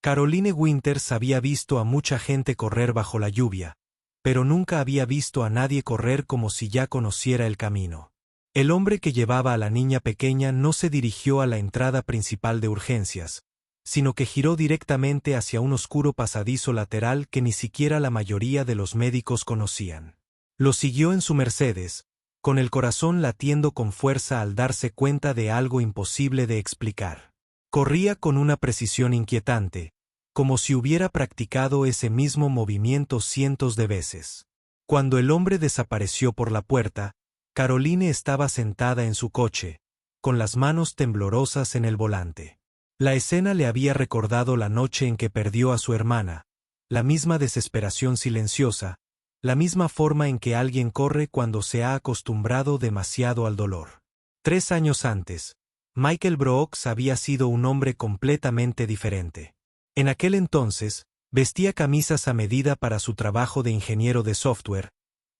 Caroline Winters había visto a mucha gente correr bajo la lluvia, pero nunca había visto a nadie correr como si ya conociera el camino. El hombre que llevaba a la niña pequeña no se dirigió a la entrada principal de urgencias, sino que giró directamente hacia un oscuro pasadizo lateral que ni siquiera la mayoría de los médicos conocían. Lo siguió en su Mercedes, con el corazón latiendo con fuerza al darse cuenta de algo imposible de explicar. Corría con una precisión inquietante, como si hubiera practicado ese mismo movimiento cientos de veces. Cuando el hombre desapareció por la puerta, Caroline estaba sentada en su coche, con las manos temblorosas en el volante. La escena le había recordado la noche en que perdió a su hermana, la misma desesperación silenciosa, la misma forma en que alguien corre cuando se ha acostumbrado demasiado al dolor. 3 años antes, Michael Brooks había sido un hombre completamente diferente. En aquel entonces, vestía camisas a medida para su trabajo de ingeniero de software,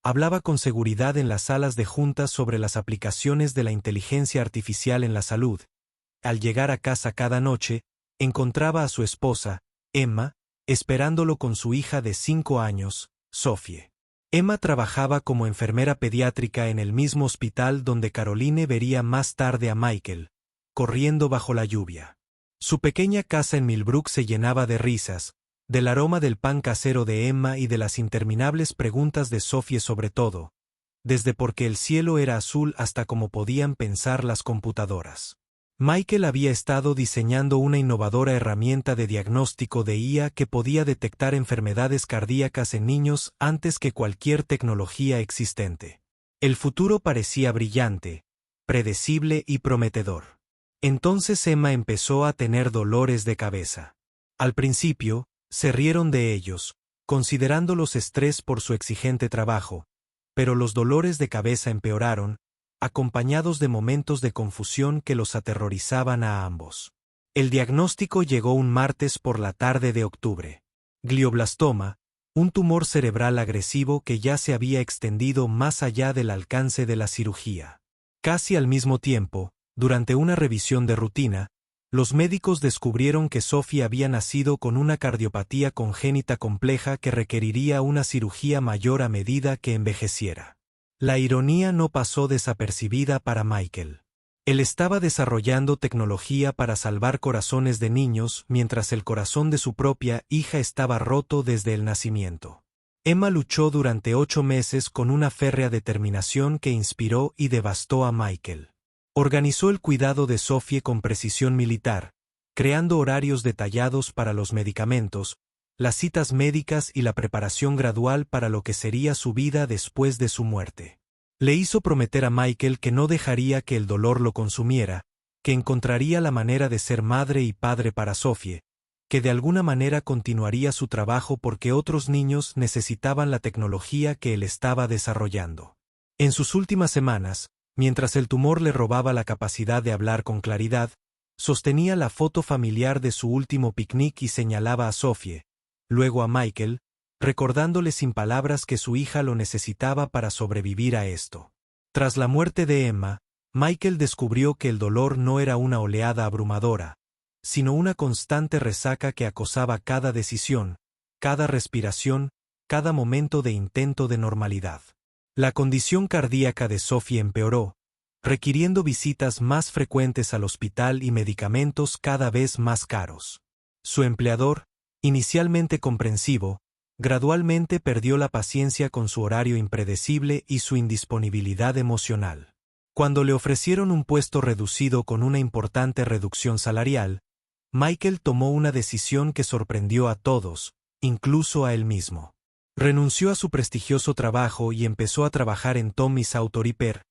hablaba con seguridad en las salas de juntas sobre las aplicaciones de la inteligencia artificial en la salud. Al llegar a casa cada noche, encontraba a su esposa, Emma, esperándolo con su hija de 5 años, Sophie. Emma trabajaba como enfermera pediátrica en el mismo hospital donde Caroline vería más tarde a Michael, corriendo bajo la lluvia. Su pequeña casa en Millbrook se llenaba de risas, del aroma del pan casero de Emma y de las interminables preguntas de Sophie sobre todo, desde por qué el cielo era azul hasta cómo podían pensar las computadoras. Michael había estado diseñando una innovadora herramienta de diagnóstico de IA que podía detectar enfermedades cardíacas en niños antes que cualquier tecnología existente. El futuro parecía brillante, predecible y prometedor. Entonces Emma empezó a tener dolores de cabeza. Al principio, se rieron de ellos, considerándolos estrés por su exigente trabajo, pero los dolores de cabeza empeoraron, acompañados de momentos de confusión que los aterrorizaban a ambos. El diagnóstico llegó un martes por la tarde de octubre. Glioblastoma, un tumor cerebral agresivo que ya se había extendido más allá del alcance de la cirugía. Casi al mismo tiempo, durante una revisión de rutina, los médicos descubrieron que Sophie había nacido con una cardiopatía congénita compleja que requeriría una cirugía mayor a medida que envejeciera. La ironía no pasó desapercibida para Michael. Él estaba desarrollando tecnología para salvar corazones de niños mientras el corazón de su propia hija estaba roto desde el nacimiento. Emma luchó durante 8 meses con una férrea determinación que inspiró y devastó a Michael. Organizó el cuidado de Sophie con precisión militar, creando horarios detallados para los medicamentos, las citas médicas y la preparación gradual para lo que sería su vida después de su muerte. Le hizo prometer a Michael que no dejaría que el dolor lo consumiera, que encontraría la manera de ser madre y padre para Sophie, que de alguna manera continuaría su trabajo porque otros niños necesitaban la tecnología que él estaba desarrollando. En sus últimas semanas, mientras el tumor le robaba la capacidad de hablar con claridad, sostenía la foto familiar de su último picnic y señalaba a Sophie, luego a Michael, recordándole sin palabras que su hija lo necesitaba para sobrevivir a esto. Tras la muerte de Emma, Michael descubrió que el dolor no era una oleada abrumadora, sino una constante resaca que acosaba cada decisión, cada respiración, cada momento de intento de normalidad. La condición cardíaca de Sophie empeoró, requiriendo visitas más frecuentes al hospital y medicamentos cada vez más caros. Su empleador, inicialmente comprensivo, gradualmente perdió la paciencia con su horario impredecible y su indisponibilidad emocional. Cuando le ofrecieron un puesto reducido con una importante reducción salarial, Michael tomó una decisión que sorprendió a todos, incluso a él mismo. Renunció a su prestigioso trabajo y empezó a trabajar en Tommy's Auto Repair,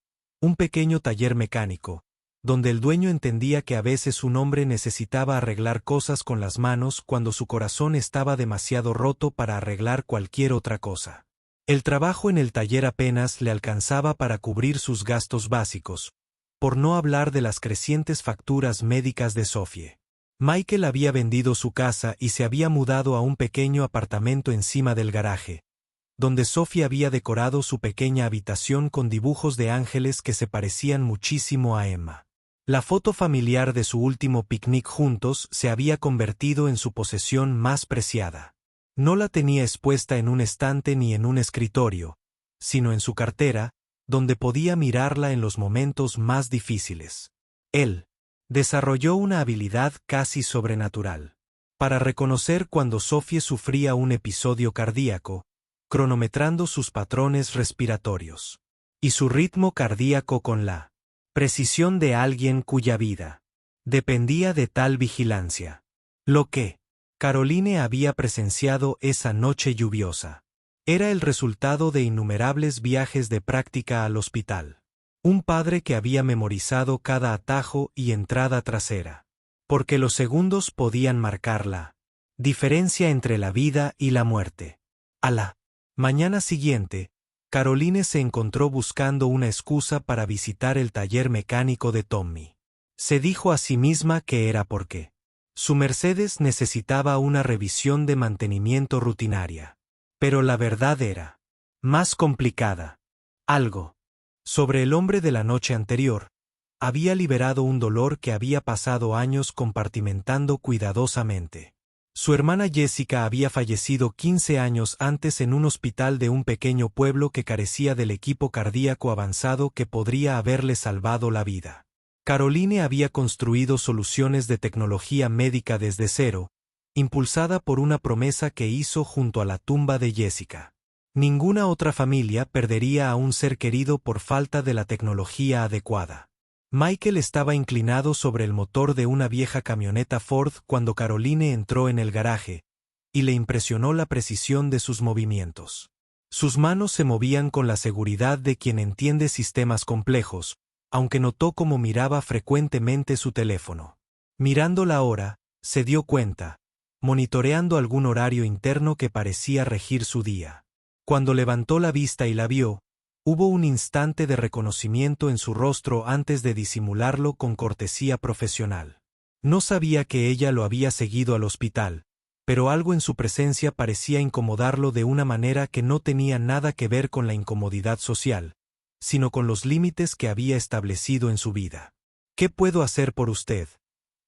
un pequeño taller mecánico, donde el dueño entendía que a veces un hombre necesitaba arreglar cosas con las manos cuando su corazón estaba demasiado roto para arreglar cualquier otra cosa. El trabajo en el taller apenas le alcanzaba para cubrir sus gastos básicos, por no hablar de las crecientes facturas médicas de Sophie. Michael había vendido su casa y se había mudado a un pequeño apartamento encima del garaje, donde Sophie había decorado su pequeña habitación con dibujos de ángeles que se parecían muchísimo a Emma. La foto familiar de su último picnic juntos se había convertido en su posesión más preciada. No la tenía expuesta en un estante ni en un escritorio, sino en su cartera, donde podía mirarla en los momentos más difíciles. Él desarrolló una habilidad casi sobrenatural para reconocer cuando Sophie sufría un episodio cardíaco, cronometrando sus patrones respiratorios y su ritmo cardíaco con la precisión de alguien cuya vida dependía de tal vigilancia. Lo que Caroline había presenciado esa noche lluviosa era el resultado de innumerables viajes de práctica al hospital. Un padre que había memorizado cada atajo y entrada trasera, porque los segundos podían marcar la diferencia entre la vida y la muerte. A la mañana siguiente, Caroline se encontró buscando una excusa para visitar el taller mecánico de Tommy. Se dijo a sí misma que era porque su Mercedes necesitaba una revisión de mantenimiento rutinaria. Pero la verdad era más complicada. Algo sobre el hombre de la noche anterior había liberado un dolor que había pasado años compartimentando cuidadosamente. Su hermana Jessica había fallecido 15 años antes en un hospital de un pequeño pueblo que carecía del equipo cardíaco avanzado que podría haberle salvado la vida. Caroline había construido soluciones de tecnología médica desde cero, impulsada por una promesa que hizo junto a la tumba de Jessica. Ninguna otra familia perdería a un ser querido por falta de la tecnología adecuada. Michael estaba inclinado sobre el motor de una vieja camioneta Ford cuando Caroline entró en el garaje, y le impresionó la precisión de sus movimientos. Sus manos se movían con la seguridad de quien entiende sistemas complejos, aunque notó cómo miraba frecuentemente su teléfono. Mirando la hora, se dio cuenta, monitoreando algún horario interno que parecía regir su día. Cuando levantó la vista y la vio, hubo un instante de reconocimiento en su rostro antes de disimularlo con cortesía profesional. No sabía que ella lo había seguido al hospital, pero algo en su presencia parecía incomodarlo de una manera que no tenía nada que ver con la incomodidad social, sino con los límites que había establecido en su vida. ¿Qué puedo hacer por usted?,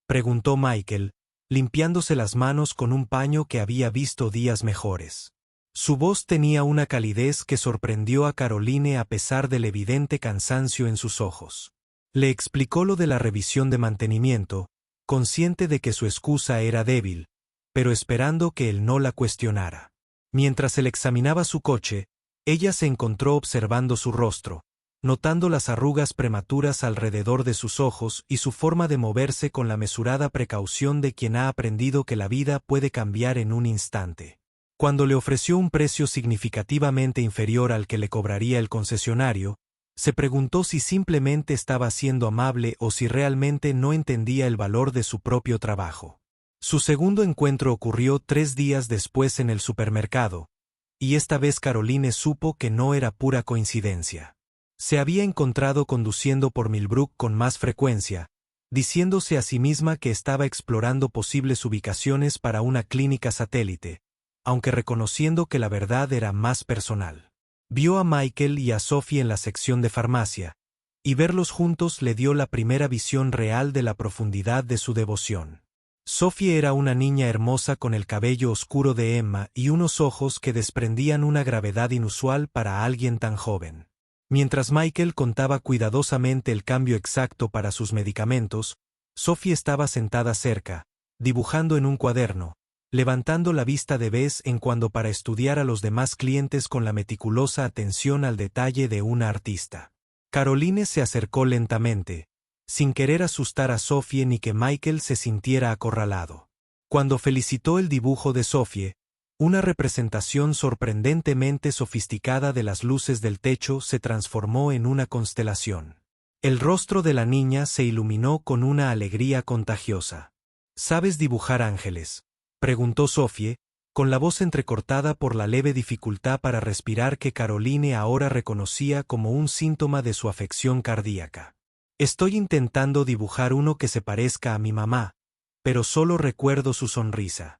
preguntó Michael, limpiándose las manos con un paño que había visto días mejores. Su voz tenía una calidez que sorprendió a Caroline a pesar del evidente cansancio en sus ojos. Le explicó lo de la revisión de mantenimiento, consciente de que su excusa era débil, pero esperando que él no la cuestionara. Mientras él examinaba su coche, ella se encontró observando su rostro, notando las arrugas prematuras alrededor de sus ojos y su forma de moverse con la mesurada precaución de quien ha aprendido que la vida puede cambiar en un instante. Cuando le ofreció un precio significativamente inferior al que le cobraría el concesionario, se preguntó si simplemente estaba siendo amable o si realmente no entendía el valor de su propio trabajo. Su segundo encuentro ocurrió 3 días después en el supermercado, y esta vez Caroline supo que no era pura coincidencia. Se había encontrado conduciendo por Millbrook con más frecuencia, diciéndose a sí misma que estaba explorando posibles ubicaciones para una clínica satélite, aunque reconociendo que la verdad era más personal. Vio a Michael y a Sophie en la sección de farmacia, y verlos juntos le dio la primera visión real de la profundidad de su devoción. Sophie era una niña hermosa con el cabello oscuro de Emma y unos ojos que desprendían una gravedad inusual para alguien tan joven. Mientras Michael contaba cuidadosamente el cambio exacto para sus medicamentos, Sophie estaba sentada cerca, dibujando en un cuaderno, levantando la vista de vez en cuando para estudiar a los demás clientes con la meticulosa atención al detalle de una artista. Caroline se acercó lentamente, sin querer asustar a Sophie ni que Michael se sintiera acorralado. Cuando felicitó el dibujo de Sophie, una representación sorprendentemente sofisticada de las luces del techo se transformó en una constelación. El rostro de la niña se iluminó con una alegría contagiosa. ¿Sabes dibujar ángeles?, preguntó Sophie, con la voz entrecortada por la leve dificultad para respirar que Caroline ahora reconocía como un síntoma de su afección cardíaca. Estoy intentando dibujar uno que se parezca a mi mamá, pero solo recuerdo su sonrisa.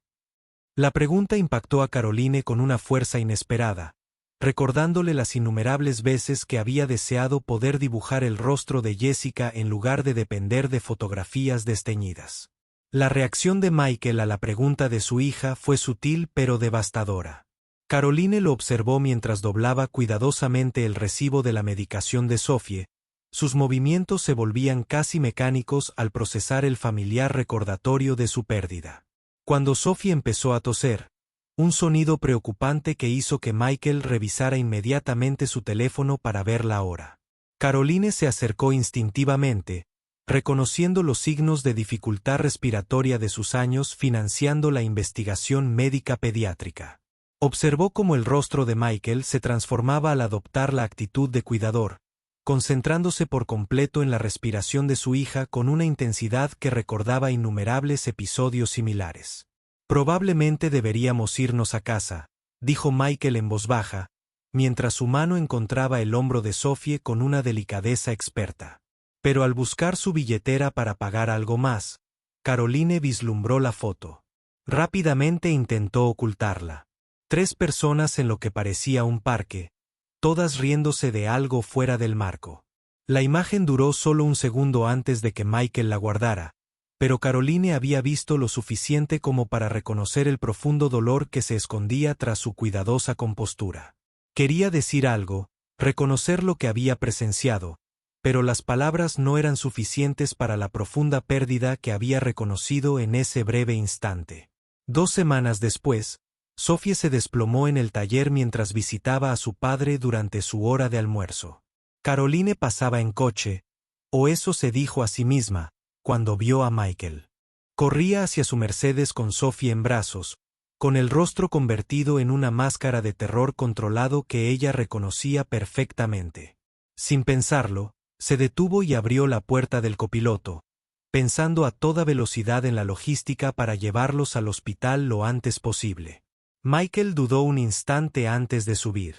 La pregunta impactó a Caroline con una fuerza inesperada, recordándole las innumerables veces que había deseado poder dibujar el rostro de Jessica en lugar de depender de fotografías desteñidas. La reacción de Michael a la pregunta de su hija fue sutil pero devastadora. Caroline lo observó mientras doblaba cuidadosamente el recibo de la medicación de Sophie. Sus movimientos se volvían casi mecánicos al procesar el familiar recordatorio de su pérdida. Cuando Sophie empezó a toser, un sonido preocupante que hizo que Michael revisara inmediatamente su teléfono para ver la hora. Caroline se acercó instintivamente, reconociendo los signos de dificultad respiratoria de sus años financiando la investigación médica pediátrica. Observó cómo el rostro de Michael se transformaba al adoptar la actitud de cuidador, concentrándose por completo en la respiración de su hija con una intensidad que recordaba innumerables episodios similares. Probablemente deberíamos irnos a casa, dijo Michael en voz baja, mientras su mano encontraba el hombro de Sophie con una delicadeza experta. Pero al buscar su billetera para pagar algo más, Caroline vislumbró la foto. Rápidamente intentó ocultarla. 3 personas en lo que parecía un parque, todas riéndose de algo fuera del marco. La imagen duró solo un segundo antes de que Michael la guardara, pero Caroline había visto lo suficiente como para reconocer el profundo dolor que se escondía tras su cuidadosa compostura. Quería decir algo, reconocer lo que había presenciado, pero las palabras no eran suficientes para la profunda pérdida que había reconocido en ese breve instante. 2 semanas después, Sophie se desplomó en el taller mientras visitaba a su padre durante su hora de almuerzo. Caroline pasaba en coche, o eso se dijo a sí misma, cuando vio a Michael. Corría hacia su Mercedes con Sophie en brazos, con el rostro convertido en una máscara de terror controlado que ella reconocía perfectamente. Sin pensarlo, se detuvo y abrió la puerta del copiloto, pensando a toda velocidad en la logística para llevarlos al hospital lo antes posible. Michael dudó un instante antes de subir.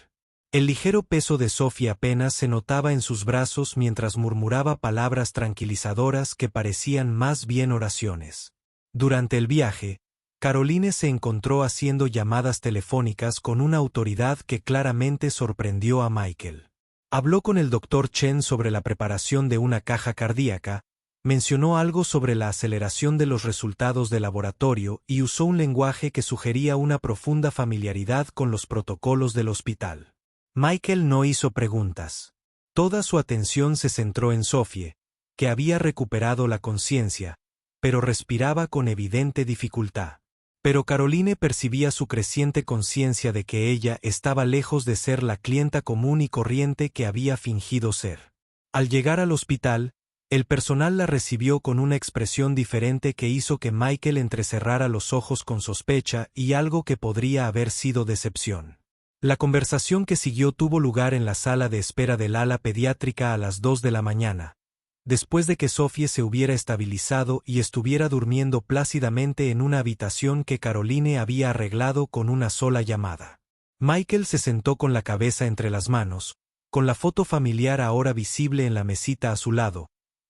El ligero peso de Sophie apenas se notaba en sus brazos mientras murmuraba palabras tranquilizadoras que parecían más bien oraciones. Durante el viaje, Caroline se encontró haciendo llamadas telefónicas con una autoridad que claramente sorprendió a Michael. Habló con el Dr. Chen sobre la preparación de una caja cardíaca, mencionó algo sobre la aceleración de los resultados de laboratorio y usó un lenguaje que sugería una profunda familiaridad con los protocolos del hospital. Michael no hizo preguntas. Toda su atención se centró en Sophie, que había recuperado la conciencia, pero respiraba con evidente dificultad. Pero Caroline percibía su creciente conciencia de que ella estaba lejos de ser la clienta común y corriente que había fingido ser. Al llegar al hospital, el personal la recibió con una expresión diferente que hizo que Michael entrecerrara los ojos con sospecha y algo que podría haber sido decepción. La conversación que siguió tuvo lugar en la sala de espera del ala pediátrica a las 2 de la mañana, después de que Sophie se hubiera estabilizado y estuviera durmiendo plácidamente en una habitación que Caroline había arreglado con una sola llamada. Michael se sentó con la cabeza entre las manos, con la foto familiar ahora visible en la mesita a su lado,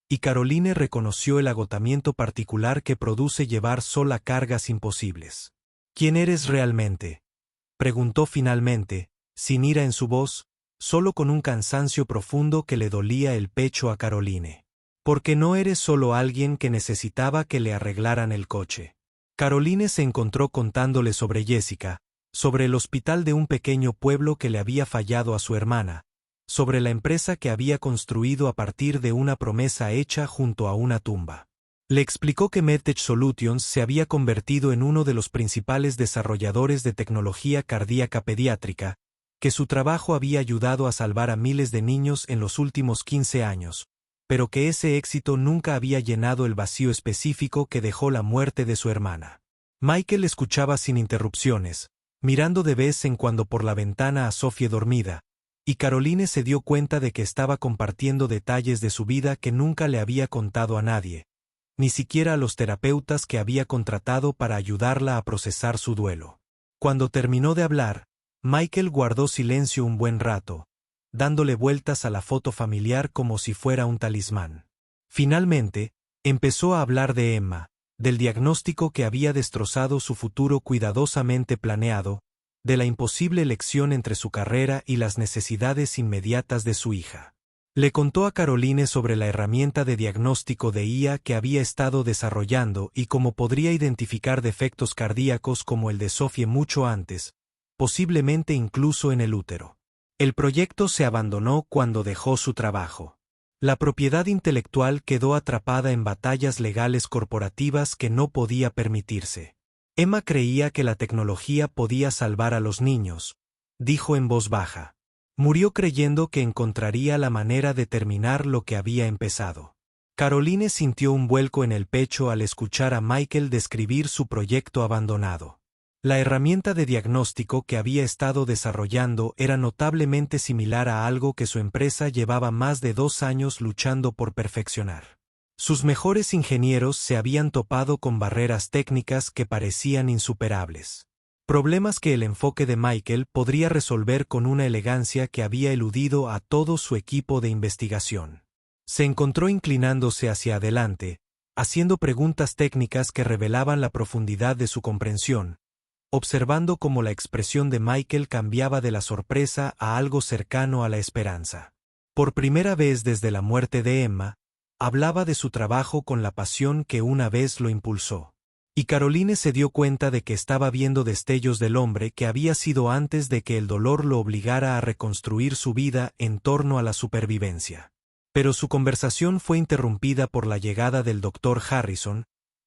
y Caroline reconoció el agotamiento particular que produce llevar sola cargas imposibles. ¿Quién eres realmente?, preguntó finalmente, sin ira en su voz, solo con un cansancio profundo que le dolía el pecho a Caroline. Porque no eres solo alguien que necesitaba que le arreglaran el coche. Caroline se encontró contándole sobre Jessica, sobre el hospital de un pequeño pueblo que le había fallado a su hermana, sobre la empresa que había construido a partir de una promesa hecha junto a una tumba. Le explicó que MedTech Solutions se había convertido en uno de los principales desarrolladores de tecnología cardíaca pediátrica, que su trabajo había ayudado a salvar a miles de niños en los últimos 15 años, pero que ese éxito nunca había llenado el vacío específico que dejó la muerte de su hermana. Michael escuchaba sin interrupciones, mirando de vez en cuando por la ventana a Sophie dormida, y Caroline se dio cuenta de que estaba compartiendo detalles de su vida que nunca le había contado a nadie, ni siquiera a los terapeutas que había contratado para ayudarla a procesar su duelo. Cuando terminó de hablar, Michael guardó silencio un buen rato, dándole vueltas a la foto familiar como si fuera un talismán. Finalmente, empezó a hablar de Emma, del diagnóstico que había destrozado su futuro cuidadosamente planeado, de la imposible elección entre su carrera y las necesidades inmediatas de su hija. Le contó a Caroline sobre la herramienta de diagnóstico de IA que había estado desarrollando y cómo podría identificar defectos cardíacos como el de Sophie mucho antes, posiblemente incluso en el útero. El proyecto se abandonó cuando dejó su trabajo. La propiedad intelectual quedó atrapada en batallas legales corporativas que no podía permitirse. Emma creía que la tecnología podía salvar a los niños, dijo en voz baja. Murió creyendo que encontraría la manera de terminar lo que había empezado. Caroline sintió un vuelco en el pecho al escuchar a Michael describir su proyecto abandonado. La herramienta de diagnóstico que había estado desarrollando era notablemente similar a algo que su empresa llevaba más de 2 años luchando por perfeccionar. Sus mejores ingenieros se habían topado con barreras técnicas que parecían insuperables. Problemas que el enfoque de Michael podría resolver con una elegancia que había eludido a todo su equipo de investigación. Se encontró inclinándose hacia adelante, haciendo preguntas técnicas que revelaban la profundidad de su comprensión, observando cómo la expresión de Michael cambiaba de la sorpresa a algo cercano a la esperanza. Por primera vez desde la muerte de Emma, hablaba de su trabajo con la pasión que una vez lo impulsó. Y Caroline se dio cuenta de que estaba viendo destellos del hombre que había sido antes de que el dolor lo obligara a reconstruir su vida en torno a la supervivencia. Pero su conversación fue interrumpida por la llegada del Dr. Harrison,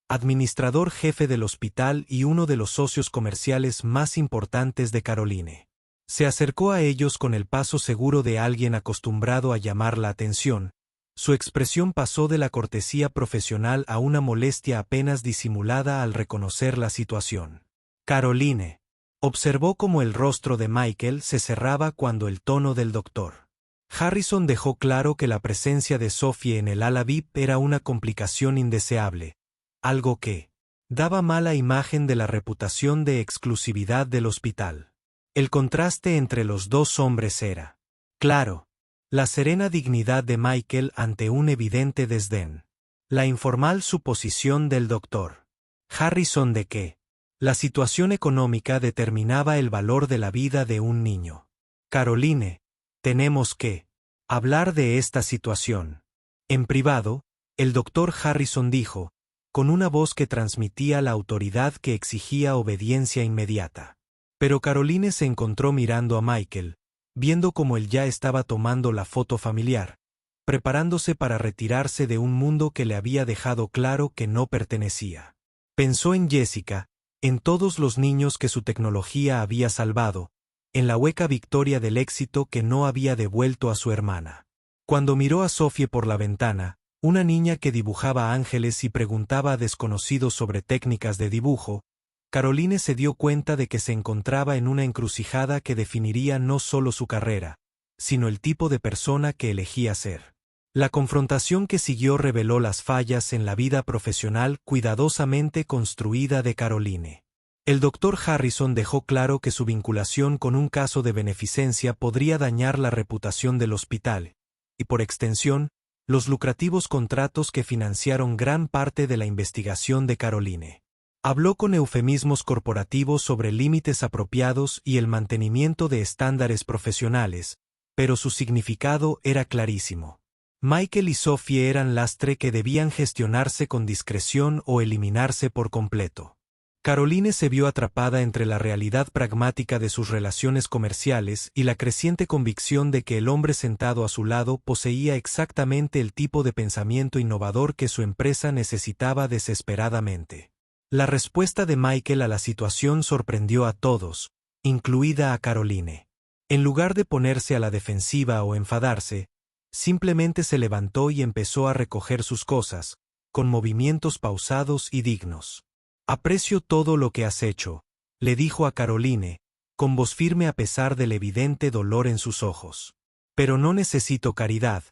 administrador jefe del hospital y uno de los socios comerciales más importantes de Caroline. Se acercó a ellos con el paso seguro de alguien acostumbrado a llamar la atención. Su expresión pasó de la cortesía profesional a una molestia apenas disimulada al reconocer la situación. Caroline observó cómo el rostro de Michael se cerraba cuando el tono del doctor Harrison dejó claro que la presencia de Sophie en el ala VIP era una complicación indeseable, algo que daba mala imagen de la reputación de exclusividad del hospital. El contraste entre los dos hombres era claro. La serena dignidad de Michael ante un evidente desdén. La informal suposición del doctor Harrison de que la situación económica determinaba el valor de la vida de un niño. Caroline, tenemos que hablar de esta situación. En privado, el doctor Harrison dijo, con una voz que transmitía la autoridad que exigía obediencia inmediata. Pero Caroline se encontró mirando a Michael, viendo cómo él ya estaba tomando la foto familiar, preparándose para retirarse de un mundo que le había dejado claro que no pertenecía. Pensó en Jessica, en todos los niños que su tecnología había salvado, en la hueca victoria del éxito que no había devuelto a su hermana. Cuando miró a Sophie por la ventana, una niña que dibujaba ángeles y preguntaba a desconocidos sobre técnicas de dibujo, Caroline se dio cuenta de que se encontraba en una encrucijada que definiría no solo su carrera, sino el tipo de persona que elegía ser. La confrontación que siguió reveló las fallas en la vida profesional cuidadosamente construida de Caroline. El Dr. Harrison dejó claro que su vinculación con un caso de beneficencia podría dañar la reputación del hospital, y por extensión, los lucrativos contratos que financiaron gran parte de la investigación de Caroline. Habló con eufemismos corporativos sobre límites apropiados y el mantenimiento de estándares profesionales, pero su significado era clarísimo. Michael y Sophie eran lastre que debían gestionarse con discreción o eliminarse por completo. Caroline se vio atrapada entre la realidad pragmática de sus relaciones comerciales y la creciente convicción de que el hombre sentado a su lado poseía exactamente el tipo de pensamiento innovador que su empresa necesitaba desesperadamente. La respuesta de Michael a la situación sorprendió a todos, incluida a Caroline. En lugar de ponerse a la defensiva o enfadarse, simplemente se levantó y empezó a recoger sus cosas, con movimientos pausados y dignos. Aprecio todo lo que has hecho, le dijo a Caroline, con voz firme a pesar del evidente dolor en sus ojos. Pero no necesito caridad,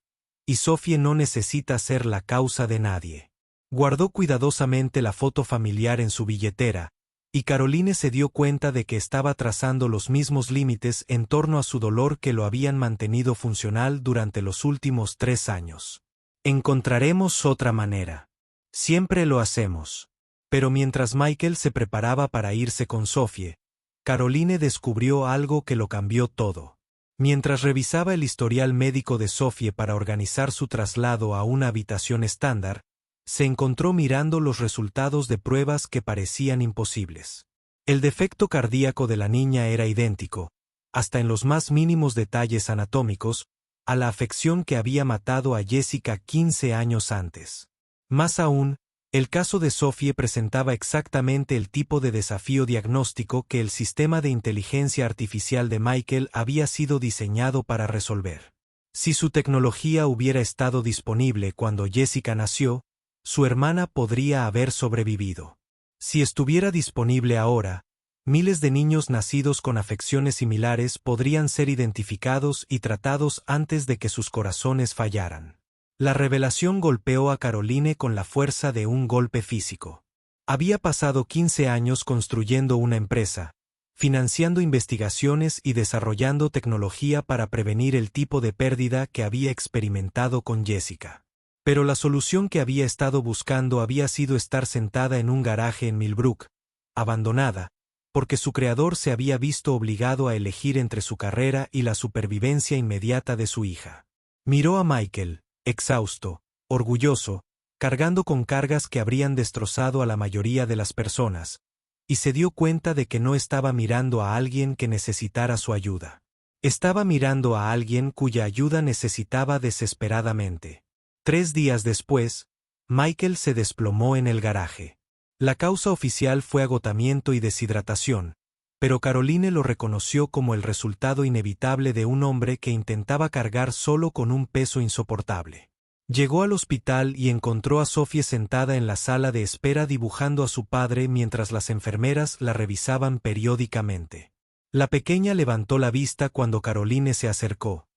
y Sophie no necesita ser la causa de nadie. Guardó cuidadosamente la foto familiar en su billetera, y Caroline se dio cuenta de que estaba trazando los mismos límites en torno a su dolor que lo habían mantenido funcional durante los últimos 3 años. Encontraremos otra manera. Siempre lo hacemos. Pero mientras Michael se preparaba para irse con Sophie, Caroline descubrió algo que lo cambió todo. Mientras revisaba el historial médico de Sophie para organizar su traslado a una habitación estándar, se encontró mirando los resultados de pruebas que parecían imposibles. El defecto cardíaco de la niña era idéntico, hasta en los más mínimos detalles anatómicos, a la afección que había matado a Jessica 15 años antes. Más aún, el caso de Sophie presentaba exactamente el tipo de desafío diagnóstico que el sistema de inteligencia artificial de Michael había sido diseñado para resolver. Si su tecnología hubiera estado disponible cuando Jessica nació, su hermana podría haber sobrevivido. Si estuviera disponible ahora, miles de niños nacidos con afecciones similares podrían ser identificados y tratados antes de que sus corazones fallaran. La revelación golpeó a Caroline con la fuerza de un golpe físico. Había pasado 15 años construyendo una empresa, financiando investigaciones y desarrollando tecnología para prevenir el tipo de pérdida que había experimentado con Jessica. Pero la solución que había estado buscando había sido estar sentada en un garaje en Millbrook, abandonada, porque su creador se había visto obligado a elegir entre su carrera y la supervivencia inmediata de su hija. Miró a Michael, exhausto, orgulloso, cargando con cargas que habrían destrozado a la mayoría de las personas, y se dio cuenta de que no estaba mirando a alguien que necesitara su ayuda. Estaba mirando a alguien cuya ayuda necesitaba desesperadamente. 3 días después, Michael se desplomó en el garaje. La causa oficial fue agotamiento y deshidratación, pero Caroline lo reconoció como el resultado inevitable de un hombre que intentaba cargar solo con un peso insoportable. Llegó al hospital y encontró a Sophie sentada en la sala de espera dibujando a su padre mientras las enfermeras la revisaban periódicamente. La pequeña levantó la vista cuando Caroline se acercó.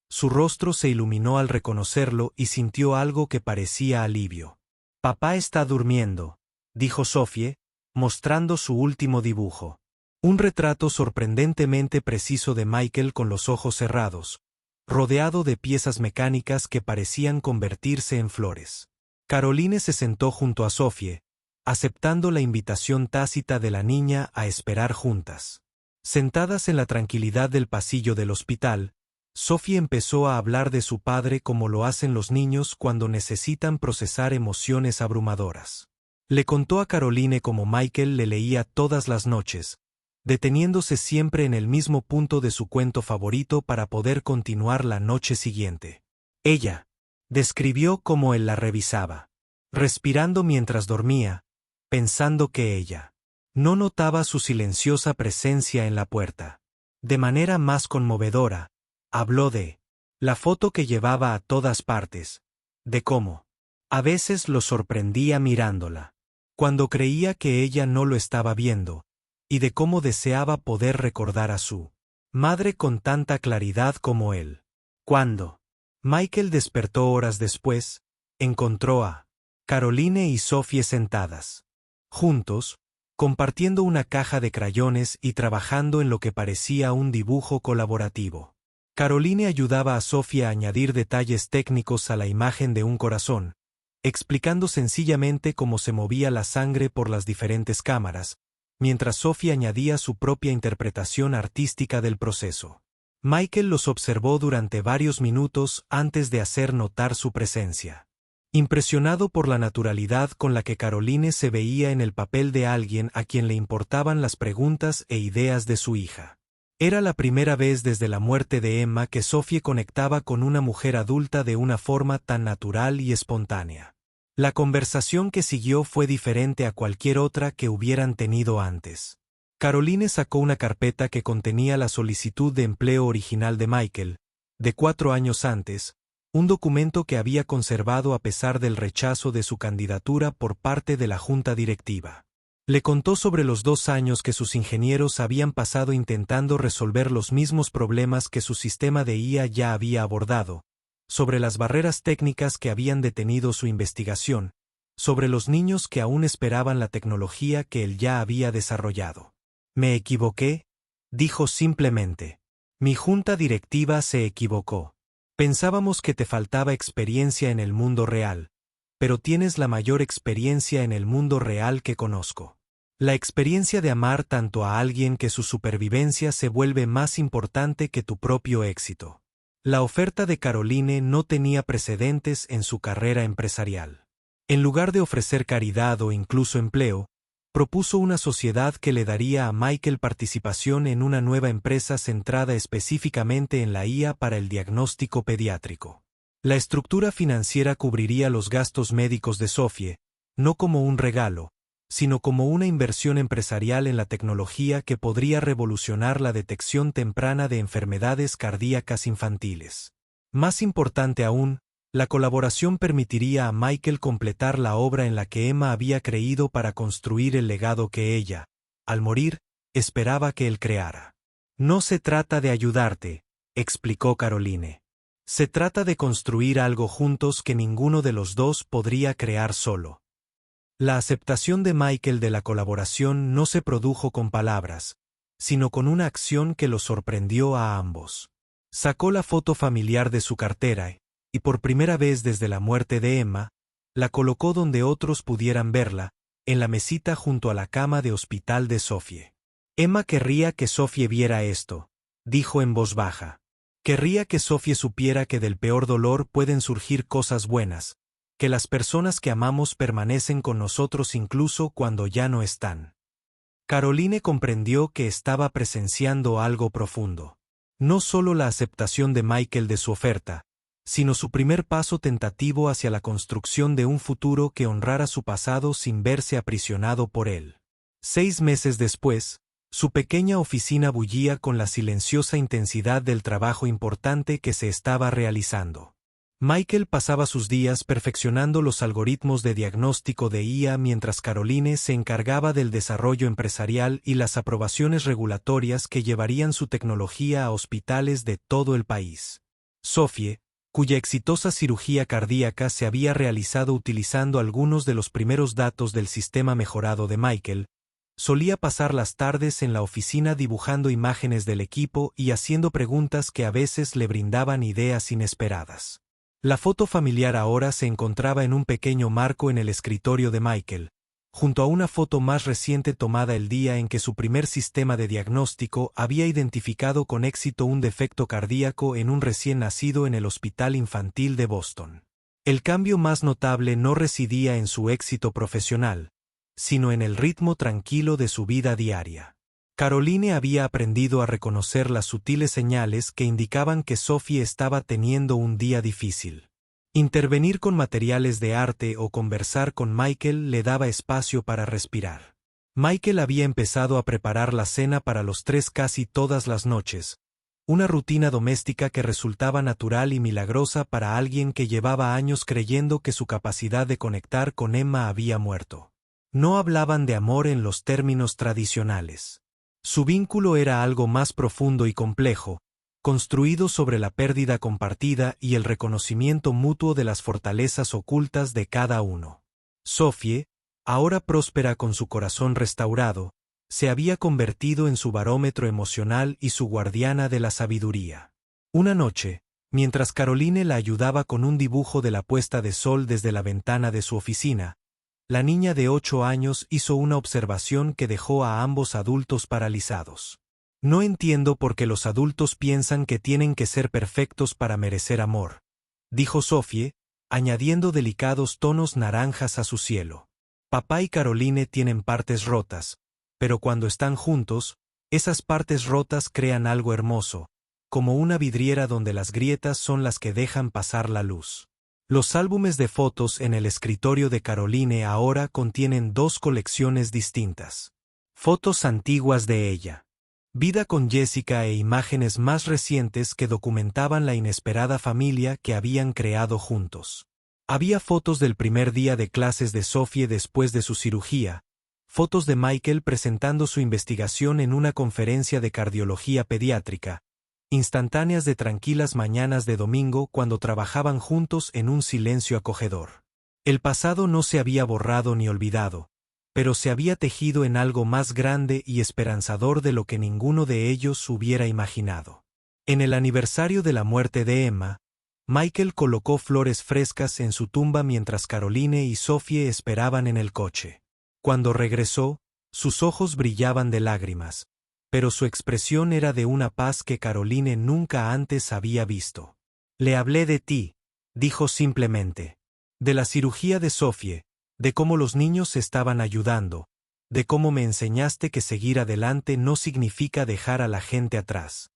Su rostro se iluminó al reconocerlo y sintió algo que parecía alivio. «Papá está durmiendo», dijo Sophie, mostrando su último dibujo. Un retrato sorprendentemente preciso de Michael con los ojos cerrados, rodeado de piezas mecánicas que parecían convertirse en flores. Caroline se sentó junto a Sophie, aceptando la invitación tácita de la niña a esperar juntas. Sentadas en la tranquilidad del pasillo del hospital, Sophie empezó a hablar de su padre como lo hacen los niños cuando necesitan procesar emociones abrumadoras. Le contó a Caroline cómo Michael le leía todas las noches, deteniéndose siempre en el mismo punto de su cuento favorito para poder continuar la noche siguiente. Ella describió cómo él la revisaba, respirando mientras dormía, pensando que ella no notaba su silenciosa presencia en la puerta. De manera más conmovedora, habló de la foto que llevaba a todas partes, de cómo a veces lo sorprendía mirándola, cuando creía que ella no lo estaba viendo, y de cómo deseaba poder recordar a su madre con tanta claridad como él. Cuando Michael despertó horas después, encontró a Caroline y Sophie sentadas juntos, compartiendo una caja de crayones y trabajando en lo que parecía un dibujo colaborativo. Caroline ayudaba a Sophie a añadir detalles técnicos a la imagen de un corazón, explicando sencillamente cómo se movía la sangre por las diferentes cámaras, mientras Sophie añadía su propia interpretación artística del proceso. Michael los observó durante varios minutos antes de hacer notar su presencia. Impresionado por la naturalidad con la que Caroline se veía en el papel de alguien a quien le importaban las preguntas e ideas de su hija. Era la primera vez desde la muerte de Emma que Sophie conectaba con una mujer adulta de una forma tan natural y espontánea. La conversación que siguió fue diferente a cualquier otra que hubieran tenido antes. Caroline sacó una carpeta que contenía la solicitud de empleo original de Michael, de 4 años antes, un documento que había conservado a pesar del rechazo de su candidatura por parte de la junta directiva. Le contó sobre los 2 años que sus ingenieros habían pasado intentando resolver los mismos problemas que su sistema de IA ya había abordado, sobre las barreras técnicas que habían detenido su investigación, sobre los niños que aún esperaban la tecnología que él ya había desarrollado. «Me equivoqué», dijo simplemente. «Mi junta directiva se equivocó. Pensábamos que te faltaba experiencia en el mundo real, pero tienes la mayor experiencia en el mundo real que conozco». La experiencia de amar tanto a alguien que su supervivencia se vuelve más importante que tu propio éxito. La oferta de Caroline no tenía precedentes en su carrera empresarial. En lugar de ofrecer caridad o incluso empleo, propuso una sociedad que le daría a Michael participación en una nueva empresa centrada específicamente en la IA para el diagnóstico pediátrico. La estructura financiera cubriría los gastos médicos de Sophie, no como un regalo, sino como una inversión empresarial en la tecnología que podría revolucionar la detección temprana de enfermedades cardíacas infantiles. Más importante aún, la colaboración permitiría a Michael completar la obra en la que Emma había creído para construir el legado que ella, al morir, esperaba que él creara. No se trata de ayudarte, explicó Caroline. Se trata de construir algo juntos que ninguno de los dos podría crear solo. La aceptación de Michael de la colaboración no se produjo con palabras, sino con una acción que los sorprendió a ambos. Sacó la foto familiar de su cartera y por primera vez desde la muerte de Emma, la colocó donde otros pudieran verla, en la mesita junto a la cama de hospital de Sophie. Emma querría que Sophie viera esto, dijo en voz baja. Querría que Sophie supiera que del peor dolor pueden surgir cosas buenas, que las personas que amamos permanecen con nosotros incluso cuando ya no están. Caroline comprendió que estaba presenciando algo profundo. No solo la aceptación de Michael de su oferta, sino su primer paso tentativo hacia la construcción de un futuro que honrara su pasado sin verse aprisionado por él. 6 meses después, su pequeña oficina bullía con la silenciosa intensidad del trabajo importante que se estaba realizando. Michael pasaba sus días perfeccionando los algoritmos de diagnóstico de IA mientras Caroline se encargaba del desarrollo empresarial y las aprobaciones regulatorias que llevarían su tecnología a hospitales de todo el país. Sophie, cuya exitosa cirugía cardíaca se había realizado utilizando algunos de los primeros datos del sistema mejorado de Michael, solía pasar las tardes en la oficina dibujando imágenes del equipo y haciendo preguntas que a veces le brindaban ideas inesperadas. La foto familiar ahora se encontraba en un pequeño marco en el escritorio de Michael, junto a una foto más reciente tomada el día en que su primer sistema de diagnóstico había identificado con éxito un defecto cardíaco en un recién nacido en el Hospital Infantil de Boston. El cambio más notable no residía en su éxito profesional, sino en el ritmo tranquilo de su vida diaria. Caroline había aprendido a reconocer las sutiles señales que indicaban que Sophie estaba teniendo un día difícil. Intervenir con materiales de arte o conversar con Michael le daba espacio para respirar. Michael había empezado a preparar la cena para los tres casi todas las noches, una rutina doméstica que resultaba natural y milagrosa para alguien que llevaba años creyendo que su capacidad de conectar con Emma había muerto. No hablaban de amor en los términos tradicionales. Su vínculo era algo más profundo y complejo, construido sobre la pérdida compartida y el reconocimiento mutuo de las fortalezas ocultas de cada uno. Sophie, ahora próspera con su corazón restaurado, se había convertido en su barómetro emocional y su guardiana de la sabiduría. Una noche, mientras Caroline la ayudaba con un dibujo de la puesta de sol desde la ventana de su oficina, la niña de 8 años hizo una observación que dejó a ambos adultos paralizados. No entiendo por qué los adultos piensan que tienen que ser perfectos para merecer amor, dijo Sophie, añadiendo delicados tonos naranjas a su cielo. Papá y Caroline tienen partes rotas, pero cuando están juntos, esas partes rotas crean algo hermoso, como una vidriera donde las grietas son las que dejan pasar la luz. Los álbumes de fotos en el escritorio de Caroline ahora contienen 2 colecciones distintas. Fotos antiguas de ella. Vida con Jessica e imágenes más recientes que documentaban la inesperada familia que habían creado juntos. Había fotos del primer día de clases de Sophie después de su cirugía, fotos de Michael presentando su investigación en una conferencia de cardiología pediátrica, instantáneas de tranquilas mañanas de domingo cuando trabajaban juntos en un silencio acogedor. El pasado no se había borrado ni olvidado, pero se había tejido en algo más grande y esperanzador de lo que ninguno de ellos hubiera imaginado. En el aniversario de la muerte de Emma, Michael colocó flores frescas en su tumba mientras Caroline y Sophie esperaban en el coche. Cuando regresó, Sus ojos brillaban de lágrimas, pero su expresión era de una paz que Caroline nunca antes había visto. Le hablé de ti, dijo simplemente. De la cirugía de Sophie, de cómo los niños estaban ayudando, de cómo me enseñaste que seguir adelante no significa dejar a la gente atrás.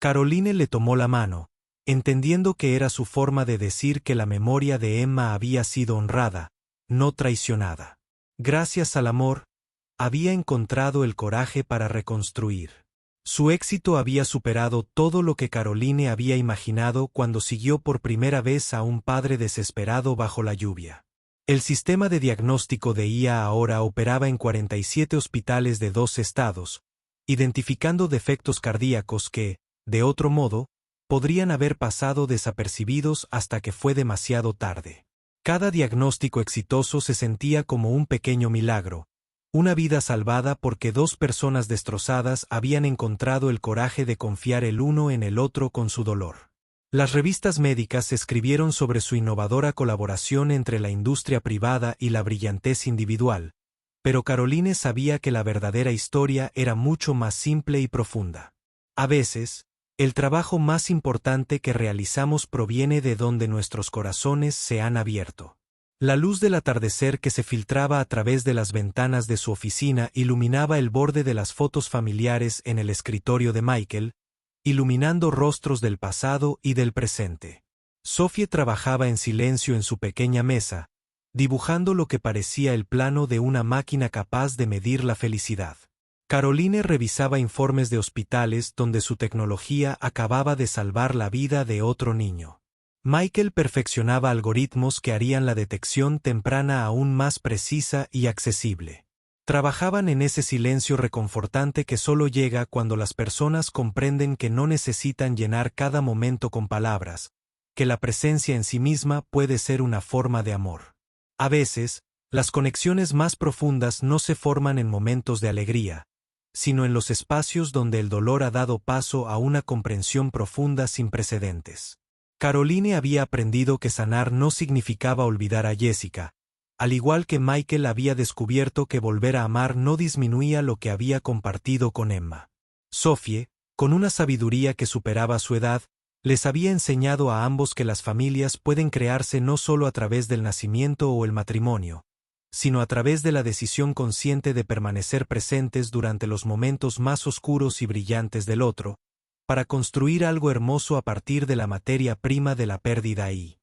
Caroline le tomó la mano, entendiendo que era su forma de decir que la memoria de Emma había sido honrada, no traicionada. Gracias al amor, había encontrado el coraje para reconstruir. Su éxito había superado todo lo que Caroline había imaginado cuando siguió por primera vez a un padre desesperado bajo la lluvia. El sistema de diagnóstico de IA ahora operaba en 47 hospitales de 2 estados, identificando defectos cardíacos que, de otro modo, podrían haber pasado desapercibidos hasta que fue demasiado tarde. Cada diagnóstico exitoso se sentía como un pequeño milagro, una vida salvada porque 2 personas destrozadas habían encontrado el coraje de confiar el uno en el otro con su dolor. Las revistas médicas escribieron sobre su innovadora colaboración entre la industria privada y la brillantez individual, pero Caroline sabía que la verdadera historia era mucho más simple y profunda. A veces, el trabajo más importante que realizamos proviene de donde nuestros corazones se han abierto. La luz del atardecer que se filtraba a través de las ventanas de su oficina iluminaba el borde de las fotos familiares en el escritorio de Michael, iluminando rostros del pasado y del presente. Sophie trabajaba en silencio en su pequeña mesa, dibujando lo que parecía el plano de una máquina capaz de medir la felicidad. Caroline revisaba informes de hospitales donde su tecnología acababa de salvar la vida de otro niño. Michael perfeccionaba algoritmos que harían la detección temprana aún más precisa y accesible. Trabajaban en ese silencio reconfortante que solo llega cuando las personas comprenden que no necesitan llenar cada momento con palabras, que la presencia en sí misma puede ser una forma de amor. A veces, las conexiones más profundas no se forman en momentos de alegría, sino en los espacios donde el dolor ha dado paso a una comprensión profunda sin precedentes. Caroline había aprendido que sanar no significaba olvidar a Jessica, al igual que Michael había descubierto que volver a amar no disminuía lo que había compartido con Emma. Sophie, con una sabiduría que superaba su edad, les había enseñado a ambos que las familias pueden crearse no solo a través del nacimiento o el matrimonio, sino a través de la decisión consciente de permanecer presentes durante los momentos más oscuros y brillantes del otro, para construir algo hermoso a partir de la materia prima de la pérdida y